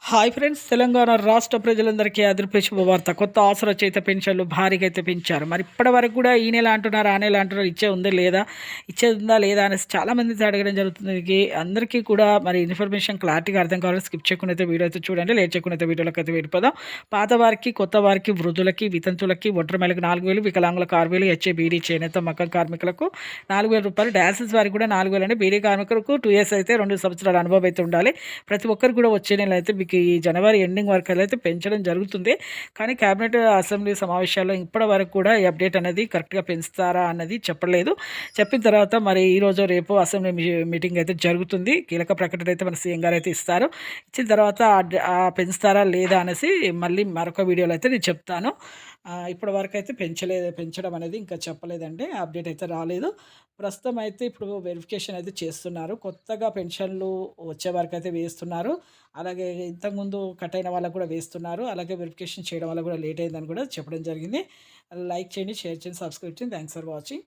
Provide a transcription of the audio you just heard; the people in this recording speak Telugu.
హాయ్ ఫ్రెండ్స్, తెలంగాణ రాష్ట్ర ప్రజలందరికీ అదిరిపోయే శుభవార్త. కొత్త ఆసరా చేత పెన్షన్లు భారీగా అయితే పెంచారు. మరి ఇప్పటివరకు కూడా ఈ నెల అంటున్నారు, ఆ నెల అంటున్నారు, ఇచ్చేది ఉందా లేదా అనేసి చాలామంది అడగడం జరుగుతుంది. అందరికీ కూడా మరి ఇన్ఫర్మేషన్ క్లారిటీగా అర్థం కావాలని స్కిప్ చేయకుండా అయితే వీడియో అయితే చూడండి. లేట్ చేయకుండా అయితే వీడియోలోకి అయితే వెళ్ళిపోదాం. పాత వారికి, కొత్త వారికి, వృద్ధులకి, వితంతులకి, ఒంటరి మహిళలకు 4,000, వికలాంగులకు 6,000, బీడీ, చేనేత, మగ్గం కార్మికులకు 4,000 రూపాయలు, డయాలసిస్ వారికి కూడా 4,000 అండి. బీడీ కార్మికులకు 2 ఇయర్స్ అయితే 2 సంవత్సరాల అనుభవం అయితే ఉండాలి. ప్రతి ఒక్కరు కూడా వచ్చే నెల అయితే మీకు ఈ జనవరి ఎండింగ్ వరకు అయితే పెంచడం జరుగుతుంది. కానీ కేబినెట్ అసెంబ్లీ సమావేశాల్లో ఇప్పటి వరకు కూడా ఈ అప్డేట్ అనేది కరెక్ట్గా పెంచుతారా అన్నది చెప్పలేదు. చెప్పిన తర్వాత మరి ఈరోజు రేపు అసెంబ్లీ మీటింగ్ అయితే జరుగుతుంది. కీలక ప్రకటన అయితే మన సీఎం గారు అయితే ఇస్తారు. ఇచ్చిన తర్వాత పెంచుతారా లేదా అనేసి మళ్ళీ మరొక వీడియోలో అయితే నేను చెప్తాను. ఇప్పటి వరకు అయితే పెంచడం అనేది ఇంకా చెప్పలేదండి. అప్డేట్ అయితే రాలేదు. ప్రస్తుతం అయితే ఇప్పుడు వెరిఫికేషన్ అయితే చేస్తున్నారు. కొత్తగా పెన్షన్లు వచ్చే వరకు అయితే వేస్తున్నారు. అలాగే ఇంతకుముందు కట్ అయిన వాళ్ళకు కూడా వేస్తున్నారు. అలాగే వెరిఫికేషన్ చేయడం వల్ల కూడా లేట్ అయిందని కూడా చెప్పడం జరిగింది. లైక్ చేయండి, షేర్ చేయండి, సబ్స్క్రైబ్ చేయండి. Thanks for watching.